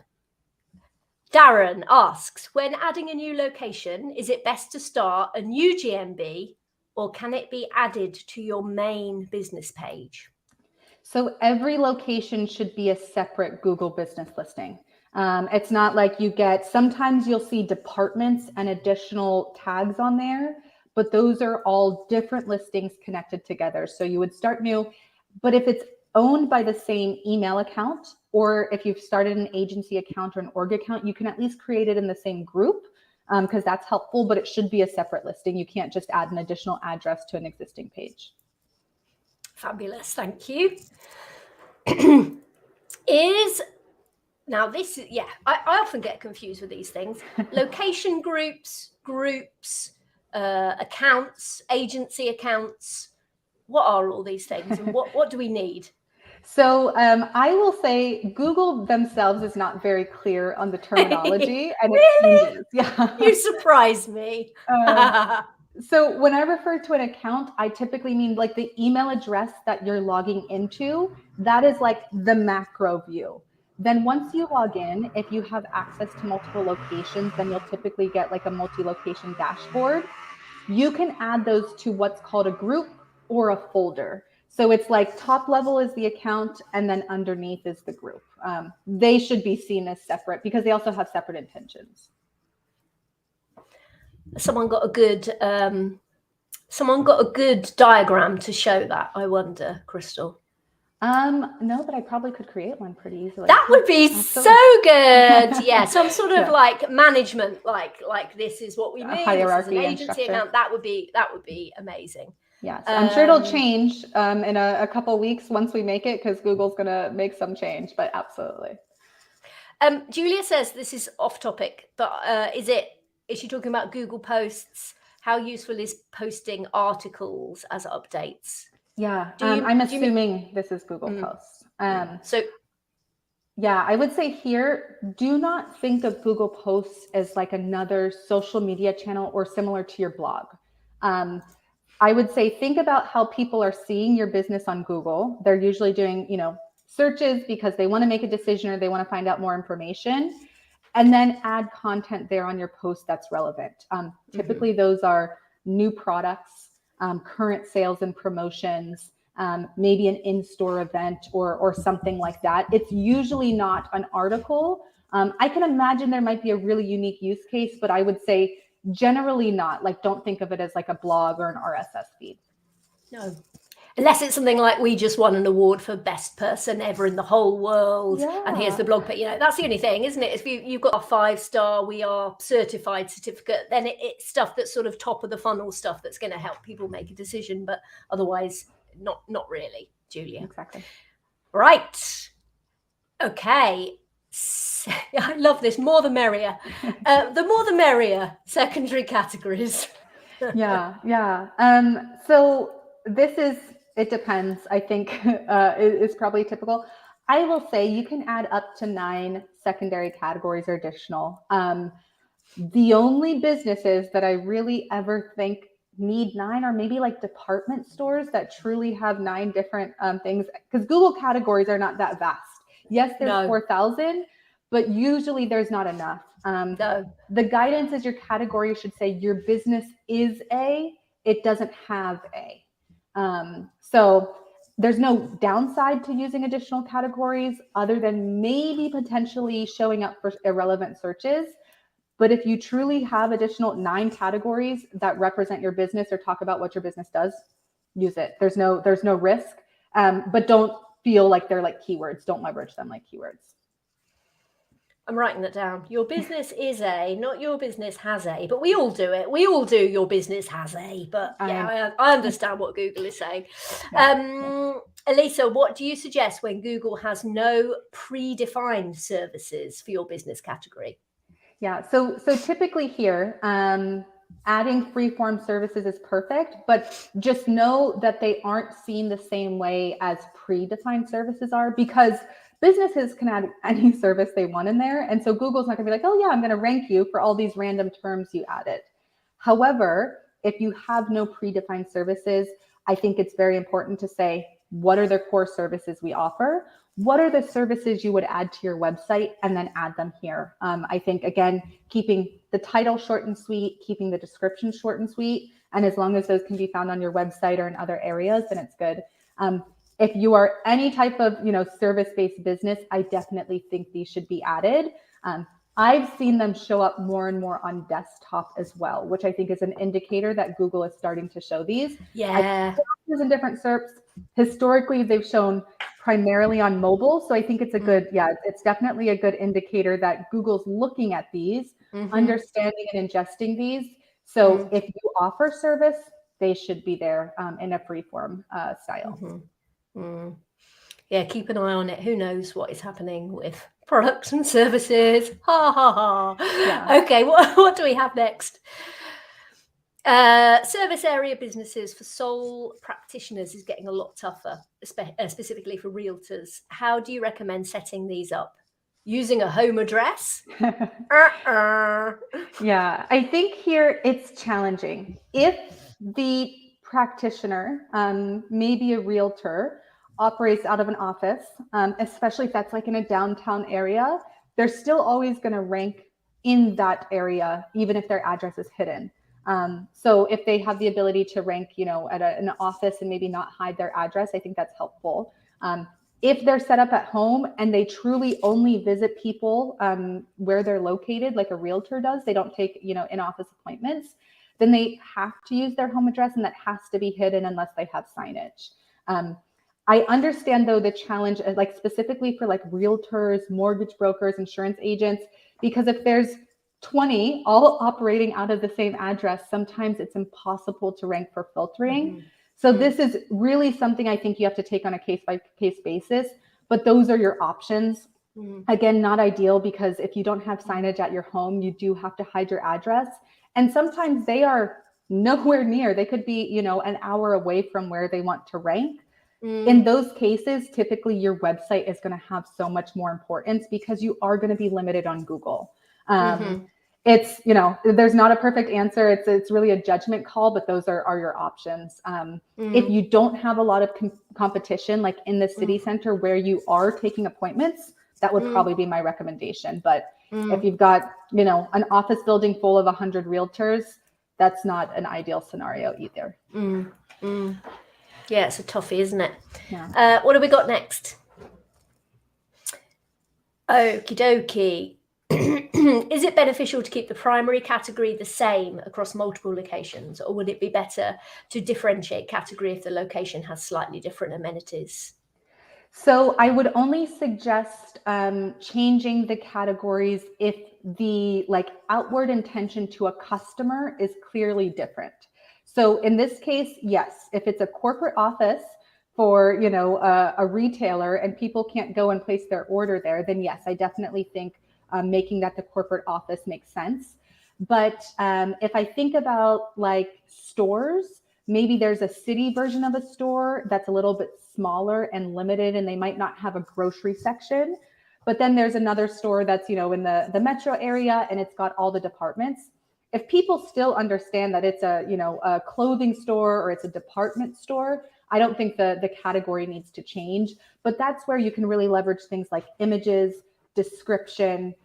Darren asks, when adding a new location, is it best to start a new GMB or can it be added to your main business page? So every location should be a separate Google business listing. It's not like sometimes you'll see departments and additional tags on there, but those are all different listings connected together. So you would start new, but if it's owned by the same email account, or if you've started an agency account or an org account, you can at least create it in the same group because that's helpful, but it should be a separate listing. You can't just add an additional address to an existing page. Fabulous, thank you. I often get confused with these things. Location groups groups, accounts, agency accounts? What are all these things, and what do we need? So I will say Google themselves is not very clear on the terminology. And Really? Yeah. You surprise me. So when I refer to an account, I typically mean like the email address that you're logging into. That is like the macro view. Then once you log in, if you have access to multiple locations, then you'll typically get like a multi-location dashboard. You can add those to what's called a group or a folder. So it's like top level is the account, and then underneath is the group. They should be seen as separate because they also have separate intentions. Someone got a good diagram to show that, I wonder, Krystal. No, but I probably could create one pretty easily. That would be so good. Yeah, some sort of like management, like this is what we need. Hierarchy, this is an agency account. That would be amazing. Yes, I'm sure it'll change in a couple weeks once we make it, because Google's gonna make some change, but absolutely. Julia says this is off topic, but is she talking about Google Posts? How useful is posting articles as updates? Yeah, I'm assuming this is Google Posts. Yeah, I would say here, do not think of Google Posts as like another social media channel or similar to your blog. I would say think about how people are seeing your business on Google. They're usually doing, searches because they want to make a decision or they want to find out more information, and then add content there on your post that's relevant. Typically, those are new products, current sales and promotions, maybe an in-store event or something like that. It's usually not an article. I can imagine there might be a really unique use case, but I would say generally not. Like, don't think of it as like a blog or an RSS feed. No. Unless it's something like we just won an award for best person ever in the whole world. Yeah. And here's the blog page. That's the only thing, isn't it? If you've got a 5-star, we are certified certificate, then it's stuff that's sort of top of the funnel stuff that's going to help people make a decision. But otherwise, not really, Julia. Exactly. Right. Okay. I love this. More the merrier. The more the merrier. Secondary categories. Yeah. So this is, it depends, I think, is probably typical. I will say you can add up to 9 secondary categories or additional. The only businesses that I really ever think need 9 are maybe like department stores that truly have 9 different things, because Google categories are not that vast. Yes, there's 4,000, but usually there's not enough. The guidance is your category should say your business is a, it doesn't have a. So there's no downside to using additional categories other than maybe potentially showing up for irrelevant searches. But if you truly have additional 9 categories that represent your business or talk about what your business does, use it. There's no risk, but don't feel like they're like keywords. Don't leverage them like keywords. I'm writing that down. Your business is a, not your business has a, but we all do it. We all do your business has a, but yeah, I understand what Google is saying. Elisa, what do you suggest when Google has no predefined services for your business category? Yeah, so typically here, adding free-form services is perfect, but just know that they aren't seen the same way as predefined services are, because businesses can add any service they want in there. And so Google's not gonna be like, oh yeah, I'm gonna rank you for all these random terms you added. However, if you have no predefined services, I think it's very important to say, what are the core services we offer? What are the services you would add to your website, and then add them here? I think, again, keeping the title short and sweet, keeping the description short and sweet, and as long as those can be found on your website or in other areas, then it's good. If you are any type of service-based business, I definitely think these should be added. I've seen them show up more and more on desktop as well, which I think is an indicator that Google is starting to show these. Yeah. In different SERPs, historically, they've shown primarily on mobile. So I think it's a good, it's definitely a good indicator that Google's looking at these, understanding and ingesting these. So if you offer service, they should be there in a free-form style. Yeah, keep an eye on it. Who knows what is happening with Products and services. Ha ha ha. Yeah. Okay, what do we have next? Service area businesses for sole practitioners is getting a lot tougher, specifically for realtors. How do you recommend setting these up? Using a home address? Yeah, I think here it's challenging. If the practitioner, maybe a realtor, operates out of an office, especially if that's like in a downtown area, they're still always going to rank in that area, even if their address is hidden. So if they have the ability to rank, at an office and maybe not hide their address, I think that's helpful. If they're set up at home and they truly only visit people where they're located, like a realtor does, they don't take, in-office appointments, then they have to use their home address, and that has to be hidden unless they have signage. I understand, though, the challenge, like specifically for like realtors, mortgage brokers, insurance agents, because if there's 20 all operating out of the same address, sometimes it's impossible to rank for filtering. Mm-hmm. So this is really something I think you have to take on a case-by-case basis, but those are your options. Again, not ideal, because if you don't have signage at your home, you do have to hide your address. And sometimes they are nowhere near. They could be, an hour away from where they want to rank. In those cases, typically your website is going to have so much more importance, because you are going to be limited on Google. It's, there's not a perfect answer. It's really a judgment call, but those are your options. If you don't have a lot of competition, like in the city center where you are taking appointments, that would probably be my recommendation. But if you've got, an office building full of 100 realtors, that's not an ideal scenario either. Yeah, it's a toughie, isn't it? Yeah. What have we got next? Okie dokie. Is it beneficial to keep the primary category the same across multiple locations, or would it be better to differentiate category if the location has slightly different amenities? So I would only suggest changing the categories if the outward intention to a customer is clearly different. So in this case, yes, if it's a corporate office for a retailer and people can't go and place their order there, then yes, I definitely think making that the corporate office makes sense. But if I think about stores, maybe there's a city version of a store that's a little bit smaller and limited, and they might not have a grocery section. But then there's another store that's, in the metro area, and it's got all the departments. If people still understand that it's a clothing store or it's a department store, I don't think the category needs to change. But that's where you can really leverage things like images, description,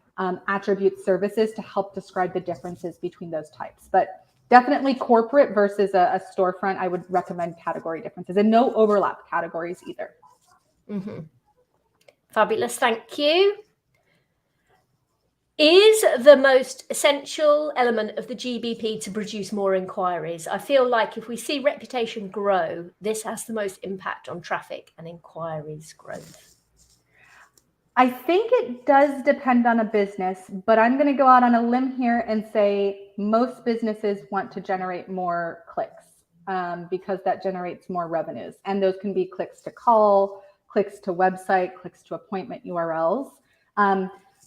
attribute, services to help describe the differences between those types. But definitely corporate versus a storefront, I would recommend category differences, and no overlap categories either. Fabulous, thank you. Is the most essential element of the GBP to produce more inquiries? I feel like if we see reputation grow, this has the most impact on traffic and inquiries growth. I think it does depend on a business, but I'm going to go out on a limb here and say most businesses want to generate more clicks because that generates more revenues. And those can be clicks to call, clicks to website, clicks to appointment URLs.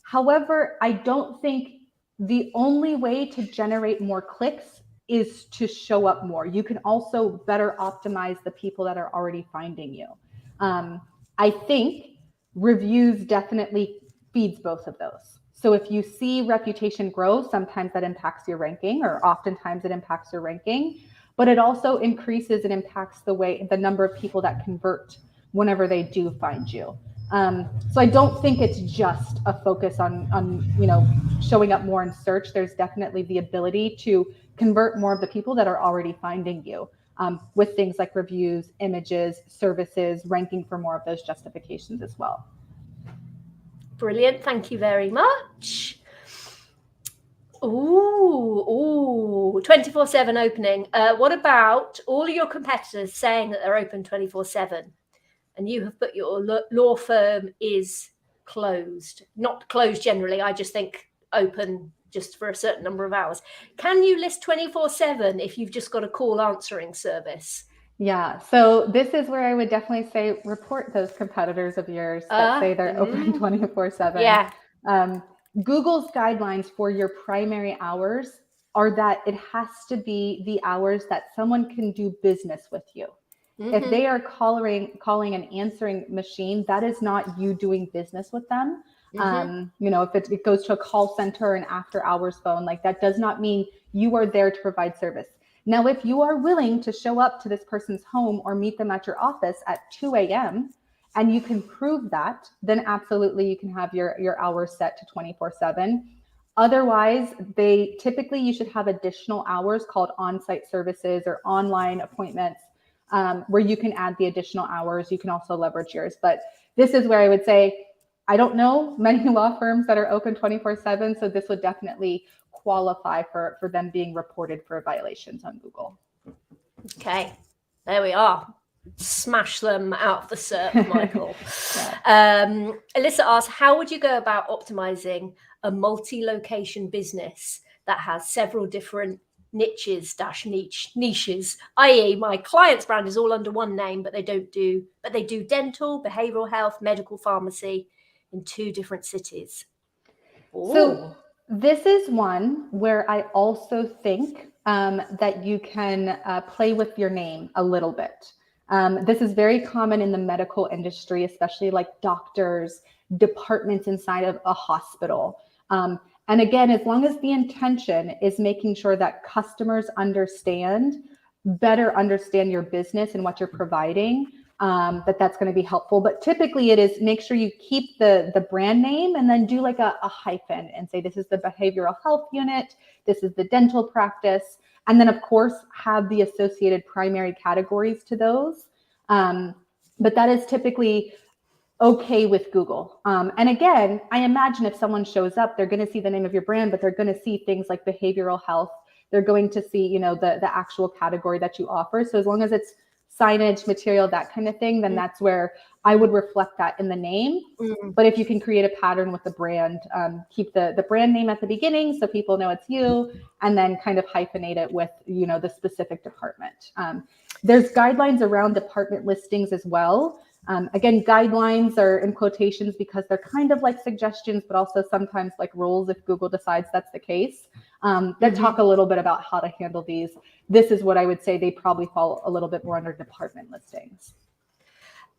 However, I don't think the only way to generate more clicks is to show up more. You can also better optimize the people that are already finding you. I think reviews definitely feeds both of those. So if you see reputation grow, sometimes that impacts your ranking, or oftentimes it impacts your ranking, but it also increases and impacts the number of people that convert whenever they do find you. So I don't think it's just a focus on showing up more in search. There's definitely the ability to convert more of the people that are already finding you with things like reviews, images, services, ranking for more of those justifications as well. Brilliant. Thank you very much. Ooh, 24/7 opening. What about all of your competitors saying that they're open 24/7? And you have put your law firm is closed. Not closed generally, I just think open just for a certain number of hours. Can you list 24/7 if you've just got a call answering service? Yeah. So this is where I would definitely say report those competitors of yours that say they're open 24/7. Yeah. Google's guidelines for your primary hours are that it has to be the hours that someone can do business with you. If they are calling an answering machine, that is not you doing business with them. If it goes to a call center or an after hours phone, like that does not mean you are there to provide service. Now, if you are willing to show up to this person's home or meet them at your office at 2 a.m. and you can prove that, then absolutely you can have your hours set to 24/7. Otherwise, you should have additional hours called on-site services or online appointments, where you can add the additional hours. You can also leverage yours. But this is where I would say, I don't know many law firms that are open 24/7. So this would definitely qualify for them being reported for violations on Google. Okay, there we are. Smash them out of the SERP, Michael. Alyssa asks, how would you go about optimizing a multi-location business that has several different niches, i.e. my client's brand is all under one name, but they do dental, behavioral health, medical pharmacy in 2 different cities? Ooh. So this is one where I also think that you can play with your name a little bit. This is very common in the medical industry, especially like doctors, departments inside of a hospital. And again, as long as the intention is making sure that customers better understand your business and what you're providing, that's going to be helpful. But typically it is make sure you keep the brand name and then do like a hyphen and say, this is the behavioral health unit, this is the dental practice. And then of course have the associated primary categories to those. But that is typically okay with Google. And again, I imagine if someone shows up, they're going to see the name of your brand, but they're going to see things like behavioral health. They're going to see, the actual category that you offer. So as long as it's signage, material, that kind of thing, then that's where I would reflect that in the name. But if you can create a pattern with the brand, keep the brand name at the beginning so people know it's you, and then kind of hyphenate it with, the specific department. There's guidelines around department listings as well. Again, guidelines are in quotations because they're kind of like suggestions, but also sometimes like rules if Google decides that's the case. That talk a little bit about how to handle these. This is what I would say they probably fall a little bit more under department listings.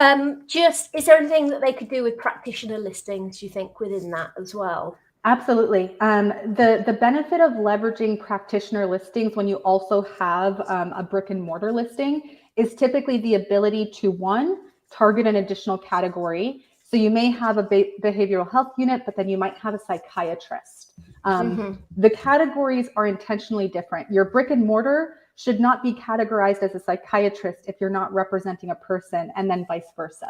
Is there anything that they could do with practitioner listings, do you think, within that as well? Absolutely. The benefit of leveraging practitioner listings when you also have a brick and mortar listing is typically the ability to, one, target an additional category. So you may have a behavioral health unit, but then you might have a psychiatrist. The categories are intentionally different. Your brick and mortar should not be categorized as a psychiatrist if you're not representing a person, and then vice versa.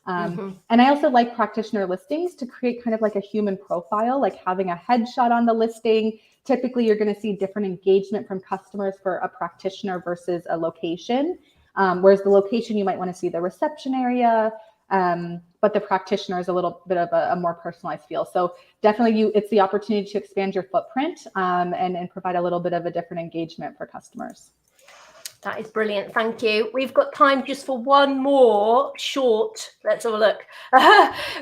And I also like practitioner listings to create kind of like a human profile, like having a headshot on the listing. Typically, you're going to see different engagement from customers for a practitioner versus a location. Whereas the location, you might want to see the reception area, but the practitioner is a little bit of a more personalized feel. So definitely it's the opportunity to expand your footprint and provide a little bit of a different engagement for customers. That is brilliant. Thank you. We've got time just for one more short. Let's have a look.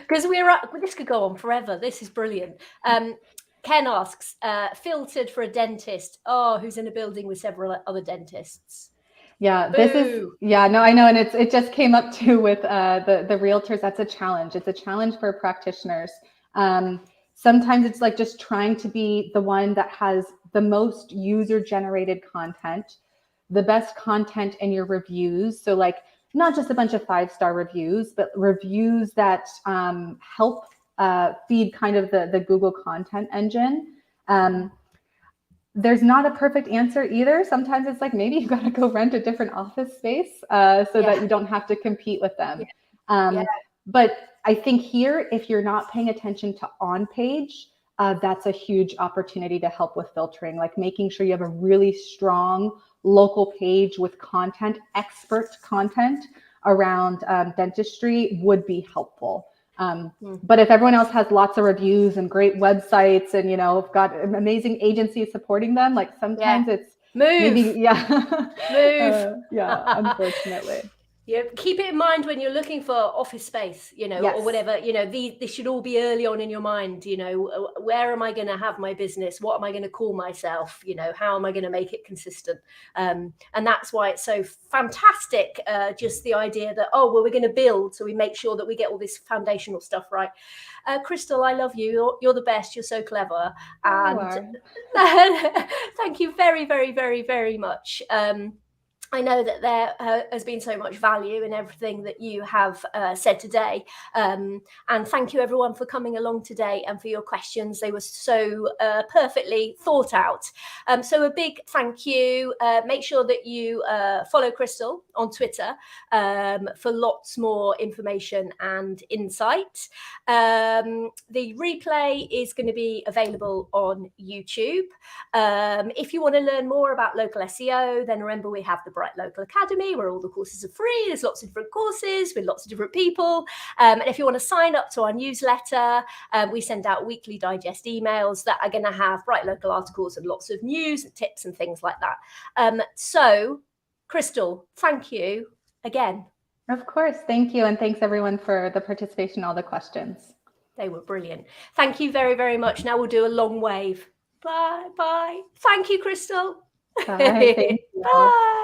Because this could go on forever. This is brilliant. Ken asks, filtered for a dentist. Who's in a building with several other dentists? Yeah, no, I know. And it just came up too with the realtors. That's a challenge. It's a challenge for practitioners. Sometimes it's like just trying to be the one that has the most user generated content, the best content in your reviews. So like not just a bunch of 5-star reviews, but reviews that help feed kind of the Google content engine. There's not a perfect answer either. Sometimes it's like, maybe you got to go rent a different office space that you don't have to compete with them. But I think here, if you're not paying attention to on-page, that's a huge opportunity to help with filtering, like making sure you have a really strong local page with content, expert content around dentistry would be helpful. But if everyone else has lots of reviews and great websites and, got amazing agencies supporting them, like sometimes Maybe, yeah. Move. Yeah, unfortunately. Yeah, keep it in mind when you're looking for office space, you know, or Yes. whatever, you know, this should all be early on in your mind, you know, where am I going to have my business? What am I going to call myself? You know, how am I going to make it consistent? And that's why it's so fantastic, just the idea that, oh, well, we're going to build, so we make sure that we get all this foundational stuff right. Krystal, I love you. You're the best. You're so clever. And thank you very, very, very, very much. I know that there has been so much value in everything that you have said today. And thank you everyone for coming along today and for your questions. They were so perfectly thought out. So a big thank you. Make sure that you follow Krystal on Twitter for lots more information and insight. The replay is going to be available on YouTube. If you want to learn more about local SEO, then remember we have the Bright Local Academy where all the courses are free. There's lots of different courses with lots of different people. And if you want to sign up to our newsletter, we send out weekly digest emails that are going to have Bright Local articles and lots of news and tips and things like that. So, Krystal, thank you again. Of course. Thank you. And thanks everyone for the participation, all the questions. They were brilliant. Thank you very, very much. Now we'll do a long wave. Bye. Bye. Thank you, Krystal. Bye. Thank you. Bye.